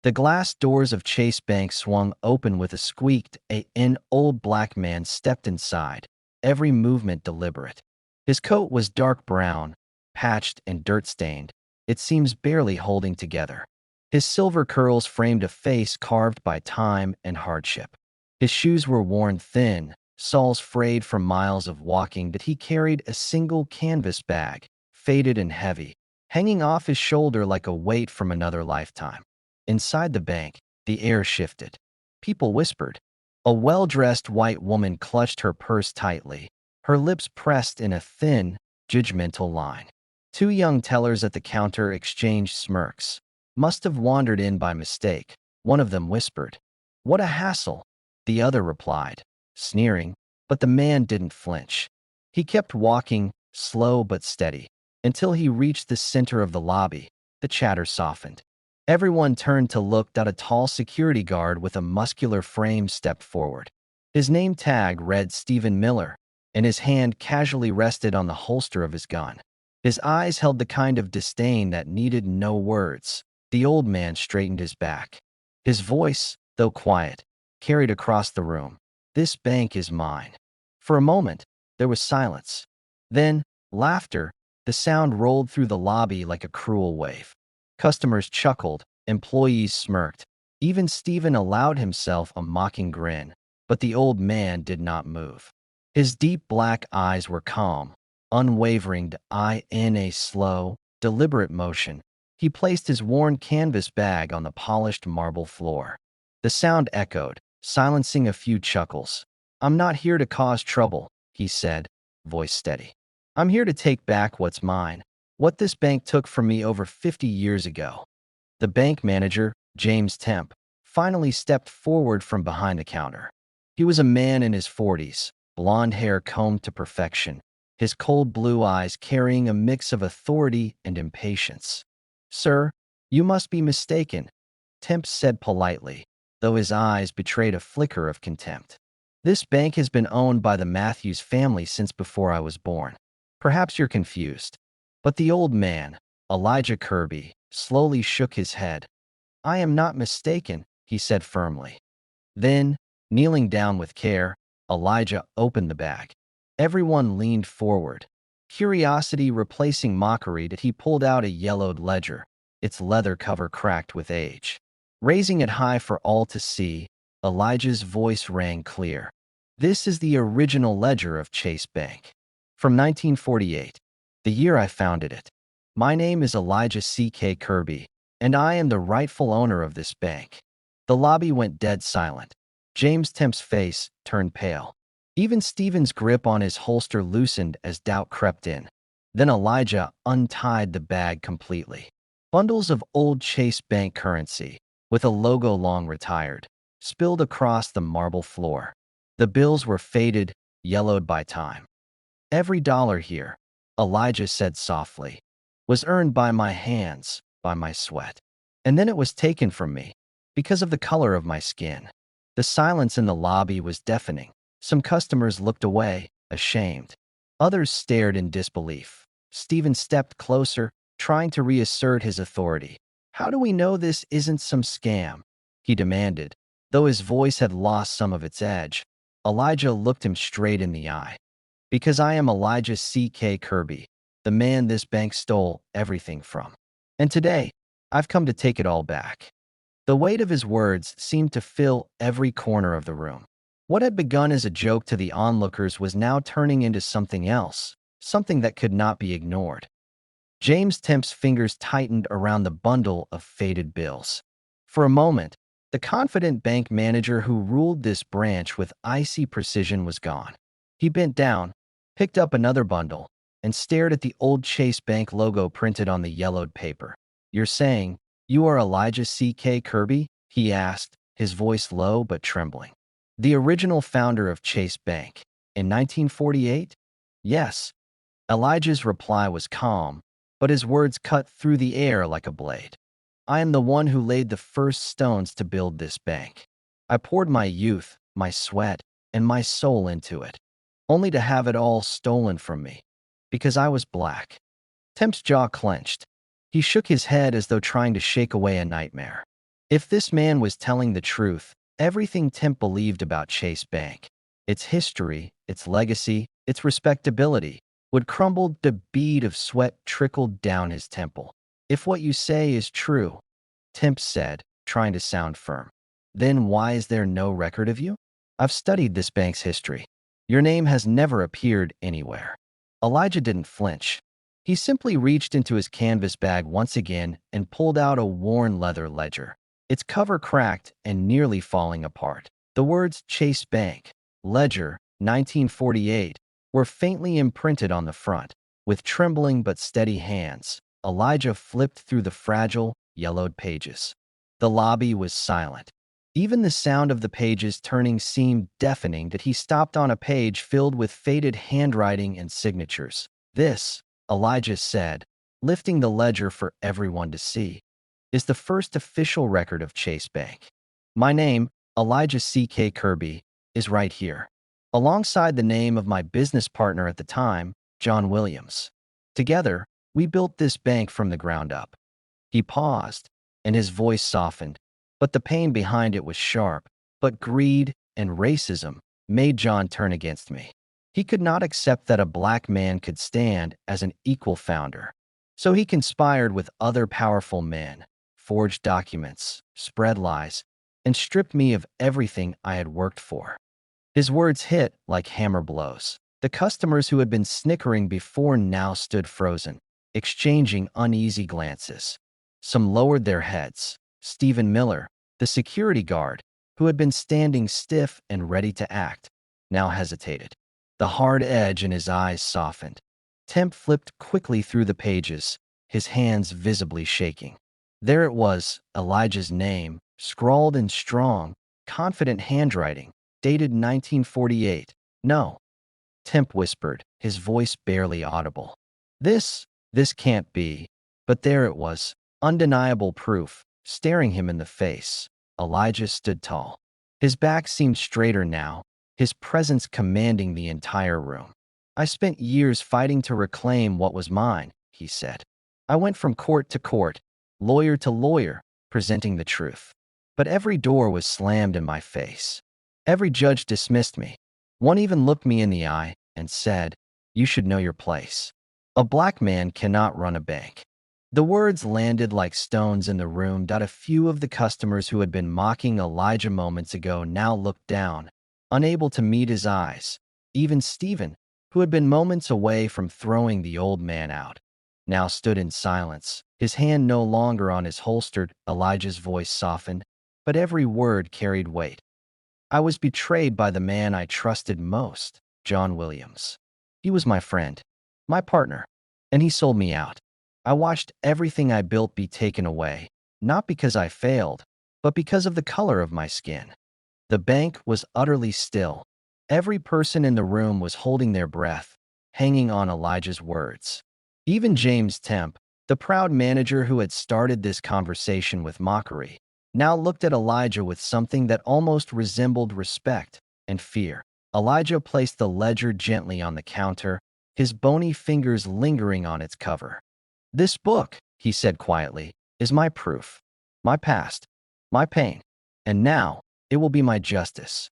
The glass doors of Chase Bank swung open with a squeak. An old black man stepped inside, every movement deliberate. His coat was dark brown, patched and dirt-stained, it seems barely holding together. His silver curls framed a face carved by time and hardship. His shoes were worn thin, soles frayed from miles of walking, but he carried a single canvas bag, faded and heavy, hanging off his shoulder like a weight from another lifetime. Inside the bank, the air shifted. People whispered. A well-dressed white woman clutched her purse tightly, her lips pressed in a thin, judgmental line. Two young tellers at the counter exchanged smirks. Must have wandered in by mistake, one of them whispered. What a hassle, the other replied, sneering, but the man didn't flinch. He kept walking, slow but steady, until he reached the center of the lobby. The chatter softened. Everyone turned to look. A tall security guard with a muscular frame stepped forward. His name tag read Stephen Miller, and his hand casually rested on the holster of his gun. His eyes held the kind of disdain that needed no words. The old man straightened his back. His voice, though quiet, carried across the room. This bank is mine. For a moment, there was silence. Then, laughter. The sound rolled through the lobby like a cruel wave. Customers chuckled, employees smirked. Even Stephen allowed himself a mocking grin, but the old man did not move. His deep black eyes were calm, unwavering. In a slow, deliberate motion, he placed his worn canvas bag on the polished marble floor. The sound echoed, silencing a few chuckles. I'm not here to cause trouble, he said, voice steady. I'm here to take back what's mine, what this bank took from me over 50 years ago. The bank manager, James Temp, finally stepped forward from behind the counter. He was a man in his 40s, blonde hair combed to perfection, his cold blue eyes carrying a mix of authority and impatience. Sir, you must be mistaken, Temp said politely, though his eyes betrayed a flicker of contempt. This bank has been owned by the Matthews family since before I was born. Perhaps you're confused. But the old man, Elijah Kirby, slowly shook his head. I am not mistaken, he said firmly. Then, kneeling down with care, Elijah opened the bag. Everyone leaned forward, curiosity replacing mockery. He pulled out a yellowed ledger, its leather cover cracked with age. Raising it high for all to see, Elijah's voice rang clear. This is the original ledger of Chase Bank. From 1948, the year I founded it. My name is Elijah C.K. Kirby, and I am the rightful owner of this bank. The lobby went dead silent. James Temp's face turned pale. Even Stephen's grip on his holster loosened as doubt crept in. Then Elijah untied the bag completely. Bundles of old Chase Bank currency, with a logo long retired, spilled across the marble floor. The bills were faded, yellowed by time. Every dollar here, Elijah said softly, was earned by my hands, by my sweat. And then it was taken from me, because of the color of my skin. The silence in the lobby was deafening. Some customers looked away, ashamed. Others stared in disbelief. Stephen stepped closer, trying to reassert his authority. How do we know this isn't some scam? He demanded, though his voice had lost some of its edge. Elijah looked him straight in the eye. Because I am Elijah C.K. Kirby, the man this bank stole everything from. And today, I've come to take it all back. The weight of his words seemed to fill every corner of the room. What had begun as a joke to the onlookers was now turning into something else, something that could not be ignored. James Temp's fingers tightened around the bundle of faded bills. For a moment, the confident bank manager who ruled this branch with icy precision was gone. He bent down, picked up another bundle, and stared at the old Chase Bank logo printed on the yellowed paper. You're saying, you are Elijah C.K. Kirby? He asked, his voice low but trembling. The original founder of Chase Bank. In 1948? Yes. Elijah's reply was calm, but his words cut through the air like a blade. I am the one who laid the first stones to build this bank. I poured my youth, my sweat, and my soul into it, only to have it all stolen from me, because I was black. Temp's jaw clenched. He shook his head as though trying to shake away a nightmare. If this man was telling the truth, everything Temp believed about Chase Bank, its history, its legacy, its respectability, would crumble. The bead of sweat trickled down his temple. If what you say is true, Temp said, trying to sound firm, then why is there no record of you? I've studied this bank's history. Your name has never appeared anywhere. Elijah didn't flinch. He simply reached into his canvas bag once again and pulled out a worn leather ledger, its cover cracked and nearly falling apart. The words Chase Bank, Ledger, 1948, were faintly imprinted on the front. With trembling but steady hands, Elijah flipped through the fragile, yellowed pages. The lobby was silent. Even the sound of the pages turning seemed deafening. That he stopped on a page filled with faded handwriting and signatures. This, Elijah said, lifting the ledger for everyone to see, is the first official record of Chase Bank. My name, Elijah C.K. Kirby, is right here, alongside the name of my business partner at the time, John Williams. Together, we built this bank from the ground up. He paused, and his voice softened, but the pain behind it was sharp. But greed and racism made John turn against me. He could not accept that a black man could stand as an equal founder. So he conspired with other powerful men, forged documents, spread lies, and stripped me of everything I had worked for. His words hit like hammer blows. The customers who had been snickering before now stood frozen, exchanging uneasy glances. Some lowered their heads. Stephen Miller, the security guard, who had been standing stiff and ready to act, now hesitated. The hard edge in his eyes softened. Temp flipped quickly through the pages, his hands visibly shaking. There it was, Elijah's name, scrawled in strong, confident handwriting, dated 1948. No, Temp whispered, his voice barely audible. This can't be. But there it was, undeniable proof, staring him in the face. Elijah stood tall. His back seemed straighter now, his presence commanding the entire room. I spent years fighting to reclaim what was mine, he said. I went from court to court, lawyer to lawyer, presenting the truth. But every door was slammed in my face. Every judge dismissed me. One even looked me in the eye and said, "You should know your place. A black man cannot run a bank." The words landed like stones in the room. A few of the customers who had been mocking Elijah moments ago now looked down, unable to meet his eyes. Even Stephen, who had been moments away from throwing the old man out, now stood in silence, his hand no longer on his holster. Elijah's voice softened, but every word carried weight. I was betrayed by the man I trusted most, John Williams. He was my friend, my partner, and he sold me out. I watched everything I built be taken away, not because I failed, but because of the color of my skin. The bank was utterly still. Every person in the room was holding their breath, hanging on Elijah's words. Even James Temp, the proud manager who had started this conversation with mockery, now looked at Elijah with something that almost resembled respect and fear. Elijah placed the ledger gently on the counter, his bony fingers lingering on its cover. "This book," he said quietly, "is my proof, my past, my pain, and now it will be my justice."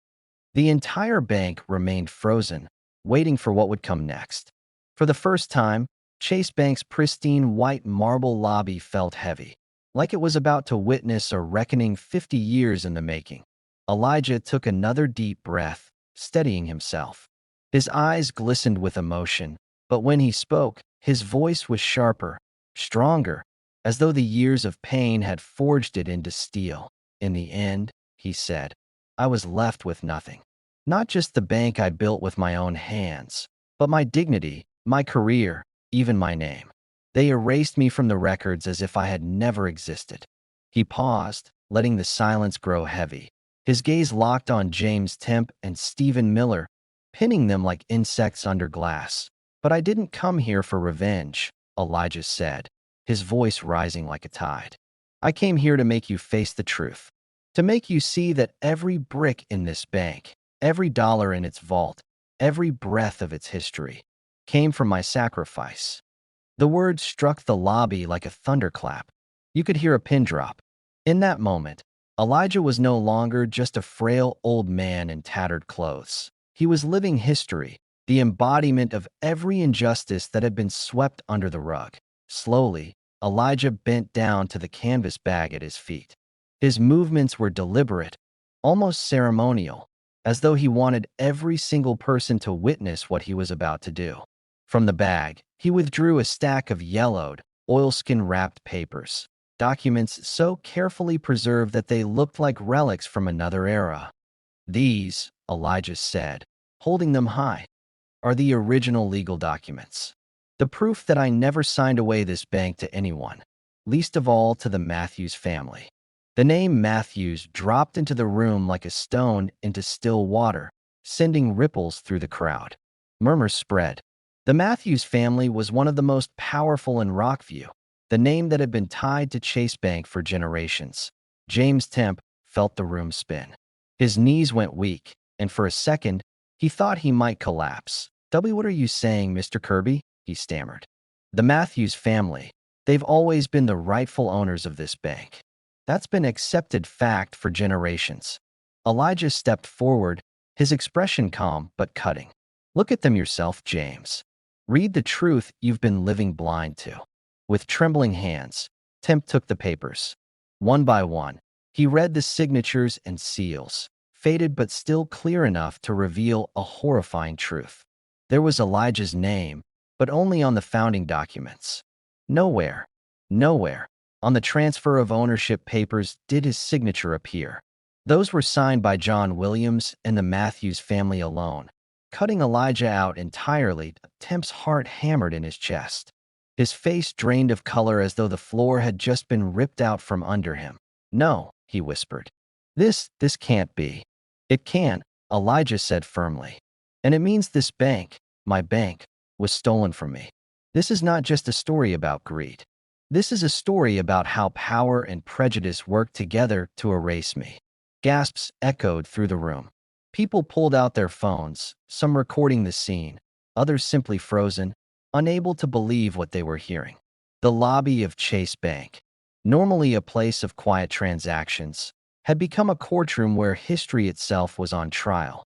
The entire bank remained frozen, waiting for what would come next. For the first time, Chase Bank's pristine white marble lobby felt heavy, like it was about to witness a reckoning 50 years in the making. Elijah took another deep breath, steadying himself. His eyes glistened with emotion, but when he spoke, his voice was sharper, stronger, as though the years of pain had forged it into steel. "In the end," he said, "I was left with nothing. Not just the bank I built with my own hands, but my dignity, my career, even my name. They erased me from the records as if I had never existed." He paused, letting the silence grow heavy. His gaze locked on James Temp and Stephen Miller, pinning them like insects under glass. "But I didn't come here for revenge," Elijah said, his voice rising like a tide. "I came here to make you face the truth, to make you see that every brick in this bank, every dollar in its vault, every breath of its history, came from my sacrifice." The words struck the lobby like a thunderclap. You could hear a pin drop. In that moment, Elijah was no longer just a frail old man in tattered clothes. He was living history, the embodiment of every injustice that had been swept under the rug. Slowly, Elijah bent down to the canvas bag at his feet. His movements were deliberate, almost ceremonial, as though he wanted every single person to witness what he was about to do. From the bag, he withdrew a stack of yellowed, oilskin-wrapped papers, documents so carefully preserved that they looked like relics from another era. These, Elijah said, holding them high, are the original legal documents. The proof that I never signed away this bank to anyone, least of all to the Matthews family. The name Matthews dropped into the room like a stone into still water, sending ripples through the crowd. Murmurs spread. The Matthews family was one of the most powerful in Rockview, the name that had been tied to Chase Bank for generations. James Temp felt the room spin. His knees went weak, and for a second, he thought he might collapse. What are you saying, Mr. Kirby? He stammered. The Matthews family, they've always been the rightful owners of this bank. That's been accepted fact for generations. Elijah stepped forward, his expression calm but cutting. Look at them yourself, James. Read the truth you've been living blind to. With trembling hands, Temp took the papers. One by one, he read the signatures and seals, faded but still clear enough to reveal a horrifying truth. There was Elijah's name, but only on the founding documents. Nowhere, on the transfer of ownership papers did his signature appear. Those were signed by John Williams and the Matthews family alone. Cutting Elijah out entirely, Temp's heart hammered in his chest. His face drained of color as though the floor had just been ripped out from under him. No, he whispered. This can't be. It can't, Elijah said firmly. And it means this bank, my bank, was stolen from me. This is not just a story about greed. This is a story about how power and prejudice work together to erase me. Gasps echoed through the room. People pulled out their phones, some recording the scene, others simply frozen, unable to believe what they were hearing. The lobby of Chase Bank, normally a place of quiet transactions, had become a courtroom where history itself was on trial.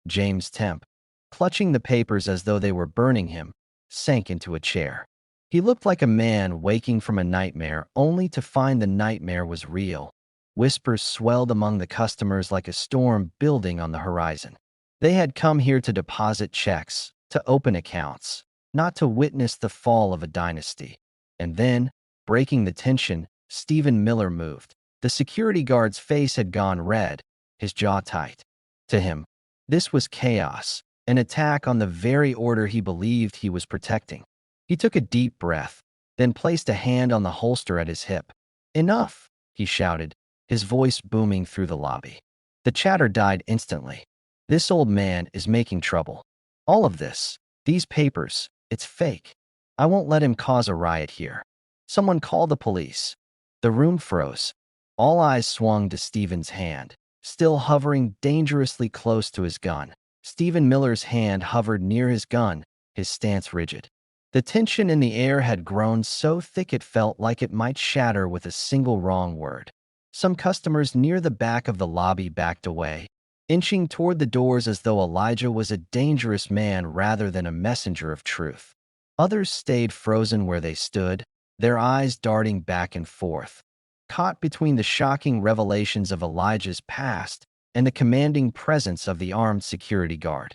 James Temp, clutching the papers as though they were burning him, sank into a chair. He looked like a man waking from a nightmare only to find the nightmare was real. Whispers swelled among the customers like a storm building on the horizon. They had come here to deposit checks, to open accounts, not to witness the fall of a dynasty. And then, breaking the tension, Stephen Miller moved. The security guard's face had gone red, his jaw tight. To him, this was chaos, an attack on the very order he believed he was protecting. He took a deep breath, then placed a hand on the holster at his hip. Enough, he shouted, his voice booming through the lobby. The chatter died instantly. This old man is making trouble. All of this, these papers, it's fake. I won't let him cause a riot here. Someone call the police. The room froze. All eyes swung to Stephen's hand, still hovering dangerously close to his gun. Stephen Miller's hand hovered near his gun, his stance rigid. The tension in the air had grown so thick it felt like it might shatter with a single wrong word. Some customers near the back of the lobby backed away, inching toward the doors as though Elijah was a dangerous man rather than a messenger of truth. Others stayed frozen where they stood, their eyes darting back and forth, caught between the shocking revelations of Elijah's past and the commanding presence of the armed security guard.